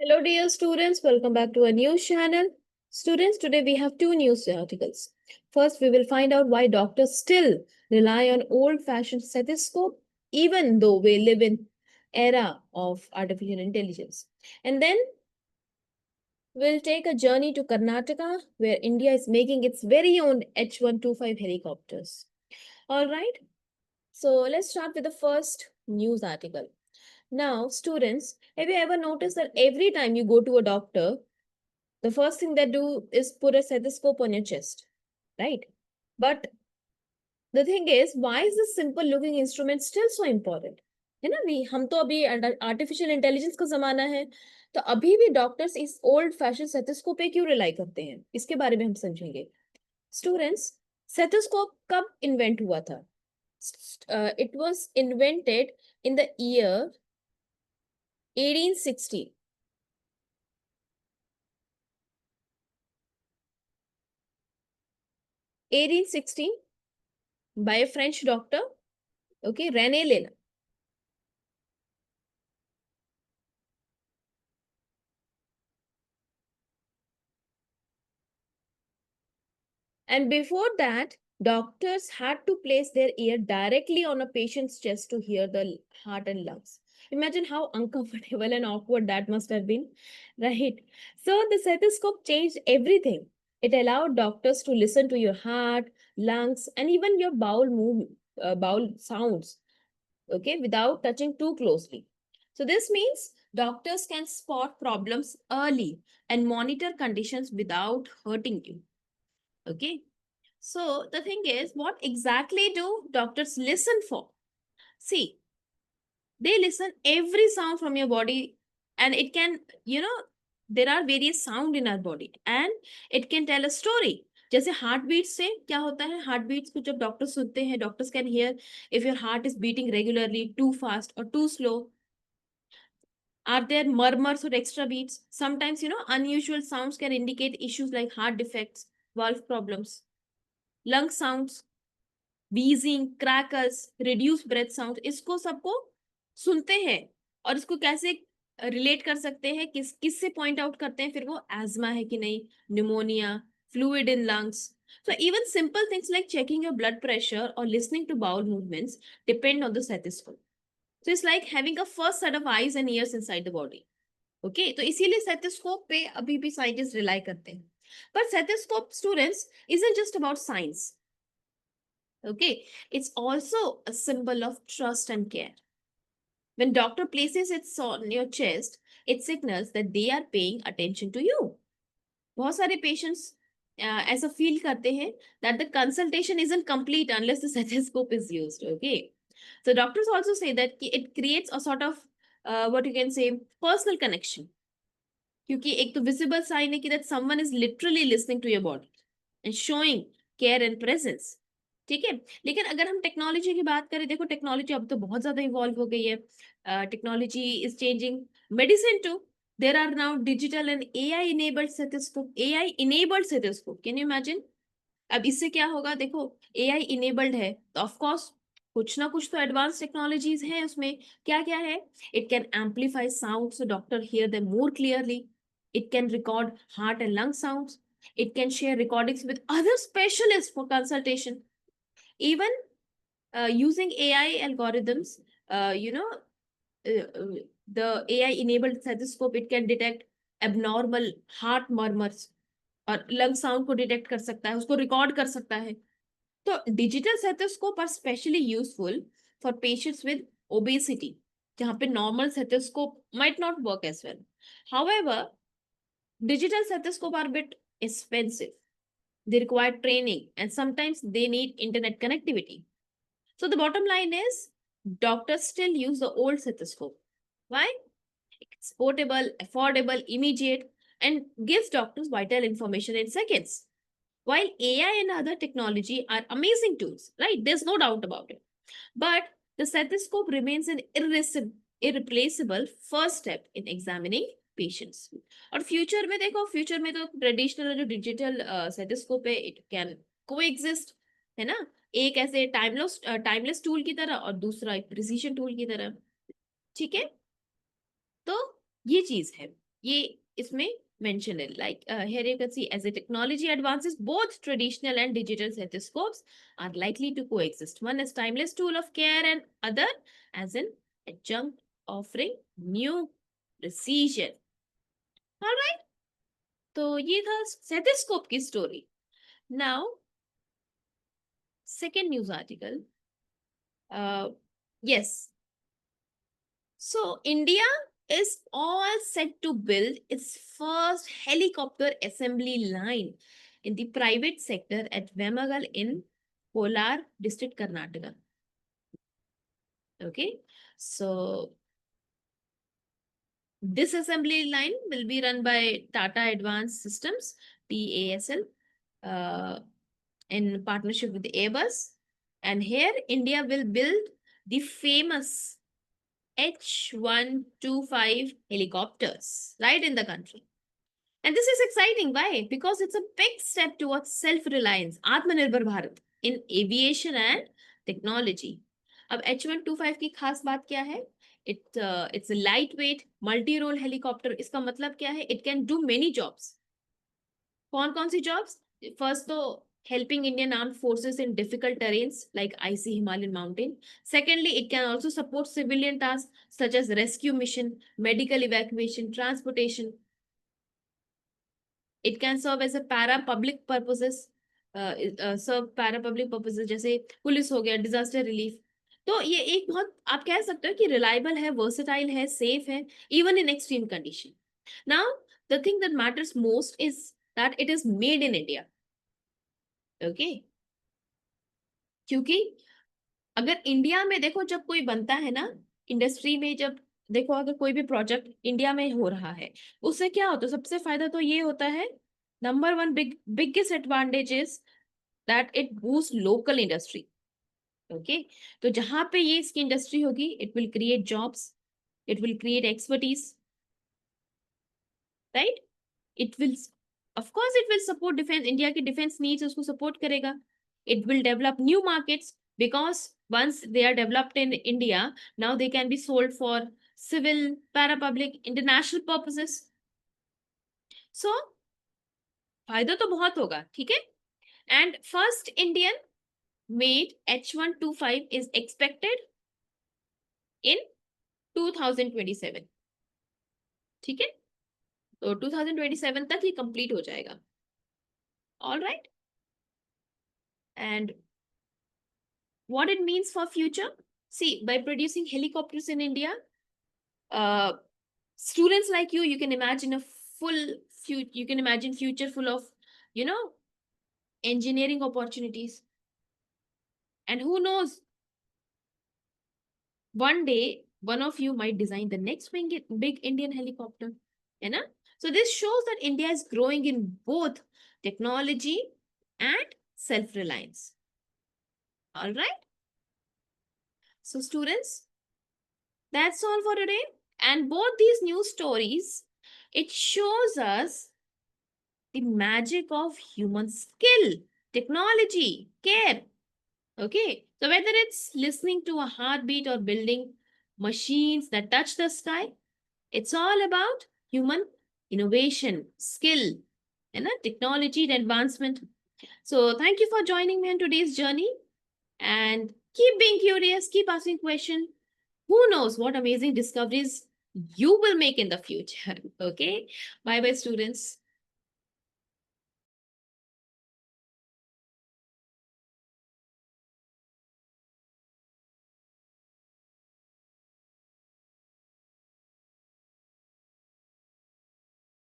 Hello, dear students. Welcome back to a new channel. Students, today we have two news articles. First, we will find out why doctors still rely on old-fashioned stethoscope, even though we live in era of artificial intelligence. And then we'll take a journey to Karnataka, where India is making its very own H125 helicopters. All right. So let's start with the first news article. Now, students, have you ever noticed that every time you go to a doctor, the first thing they do is put a stethoscope on your chest, right? But the thing is, why is this simple looking instrument still so important? है ना, भी हम तो अभी artificial intelligence का जमाना है, तो अभी भी डॉक्टर्स इस ओल्ड फैशन स्टेथोस्कोप पे क्यों रिलाई करते हैं, इसके बारे में हम समझेंगे. स्टूडेंट्स, स्टेथोस्कोप कब इन्वेंट हुआ था? It was invented in the year 1860. 1816 by a French doctor, okay, René Lin. And before that, doctors had to place their ear directly on a patient's chest to hear the heart and lungs. Imagine how uncomfortable and awkward that must have been, right? So the stethoscope changed everything. It allowed doctors to listen to your heart, lungs, and even your bowel sounds, okay, without touching too closely. So this means doctors can spot problems early and monitor conditions without hurting you. Okay. So the thing is, what exactly do doctors listen for? See, they listen every sound from your body, and it can, there are various sound in our body, and it can tell a story. जैसे heart beat से क्या होता है, heart beats को जब doctor सुनते हैं, doctors can hear if your heart is beating regularly, too fast और too slow. Are there murmurs or extra beats? Sometimes, unusual sounds can indicate issues like heart defects, valve problems. Lung sounds, wheezing, crackers, reduced breath sound, इसको सबको सुनते हैं. और इसको कैसे relate कर सकते हैं, किससे पॉइंट आउट करते हैं फिर वो एजमा है कि नहीं, pneumonia, fluid in lungs. So even simple things like checking your blood pressure or listening to bowel movements depend on the stethoscope. So it's like having a first set of eyes and ears inside the body. Okay, तो इसीलिए stethoscope पे अभी भी scientist rely करते हैं. But stethoscope, students, isn't just about science. Okay, it's also a symbol of trust and care. When doctor places it on your chest, it signals that they are paying attention to you. बहुत सारे patients ऐसा feel करते हैं that the consultation isn't complete unless the stethoscope is used. Okay, so doctors also say that it creates a sort of what you can say personal connection. क्योंकि एक तो visible sign है कि that someone is literally listening to your body and showing care and presence. ठीक है, लेकिन अगर हम टेक्नोलॉजी की बात करें, देखो टेक्नोलॉजी अब तो बहुत ज्यादा इवॉल्व हो गई है. Technology is changing medicine too. There are now digital and AI enabled stethoscope. AI enabled stethoscope, can you imagine? अब इससे क्या होगा, देखो एआई इनेबल्ड है तो ऑफ कोर्स कुछ ना कुछ तो एडवांस टेक्नोलॉजीज है उसमें. क्या क्या है? It can amplify sound so doctor hear them more clearly. It can record heart and lung sounds. It can share recordings with other specialists for consultation. Even using AI algorithms, uh, you know, the AI-enabled stethoscope, it can detect abnormal heart murmurs और lung sound को detect कर सकता है, उसको record कर सकता है. तो digital stethoscope are specially useful for patients with obesity, जहाँ पे normal stethoscope might not work as well. However, digital stethoscope are a bit expensive. They require training and sometimes they need internet connectivity. So the bottom line is doctors still use the old stethoscope. Why? It's portable, affordable, immediate, and gives doctors vital information in seconds. While AI and other technology are amazing tools, right? There's no doubt about it. But the stethoscope remains an irreplaceable first step in examining patients. और future में देखो, future में तो traditional जो digital stethoscope है, it can coexist, है ना, एक ऐसे टाइमलेस टूल की तरह और दूसरा एक प्रिसीजन टूल की तरह. ठीक है, तो ये चीज है. ये इसमें mention it. Like here you can see, as the technology advances, both traditional and digital stethoscopes are likely to coexist. One is timeless tool of care and other as an adjunct offering new precision. All right. तो ये था stethoscope की story. Now, second news article. Yes. So India is all set to build its first helicopter assembly line in the private sector at Vemagal in Kolar district, Karnataka. Okay, so this assembly line will be run by Tata Advanced Systems, TASL, in partnership with Airbus. And here India will build the famous H125 helicopters right in the country. And this is exciting. Why? Because it's a big step towards self-reliance, Atmanirbhar Bharat, in aviation and technology. अब H125 की खास बात क्या है? It's a lightweight multi-role helicopter. इसका मतलब क्या है? It can do many jobs. कौन सी jobs? First तो helping Indian armed forces in difficult terrains like icy Himalayan mountain. Secondly, it can also support civilian tasks such as rescue mission, medical evacuation, transportation. It can serve as a para public purposes, serve para public purposes जैसे police हो गया, disaster relief. तो ये एक बहुत आप कह सकते हो कि reliable है, versatile है, safe है, even in extreme condition. Now, the thing that matters most is that it is made in India. Okay? क्योंकि अगर इंडिया में देखो जब कोई बनता है ना, इंडस्ट्री में जब देखो अगर कोई भी प्रोजेक्ट इंडिया में हो रहा है, उससे क्या होता है? सबसे फायदा तो ये होता है, number one biggest advantage is that it boost local industry. Okay, तो जहां पे ये इसकी इंडस्ट्री होगी, it will create jobs, it will create expertise, right. It will, of course it will support defence, India की डिफेंस नीड्स उसको support करेगा. It will develop new markets because once they are developed in India, now they can be sold for civil, parapublic, international purposes. So फायदा तो बहुत होगा, ठीक है. And first Indian made H125 is expected in 2027. ठीक है, तो 2027 तक ये कंप्लीट हो जाएगा. All right. And what it means for future? See, by producing helicopters in India, students like you can imagine a you can imagine future full of, engineering opportunities. And who knows, one day one of you might design the next big Indian helicopter. You know? So this shows that India is growing in both technology and self-reliance. All right. So students, that's all for today. And both these news stories, it shows us the magic of human skill, technology, care. Okay, so whether it's listening to a heartbeat or building machines that touch the sky, it's all about human innovation, skill, and technology and advancement. So thank you for joining me on today's journey, and keep being curious, keep asking questions. Who knows what amazing discoveries you will make in the future. Okay, bye bye, students.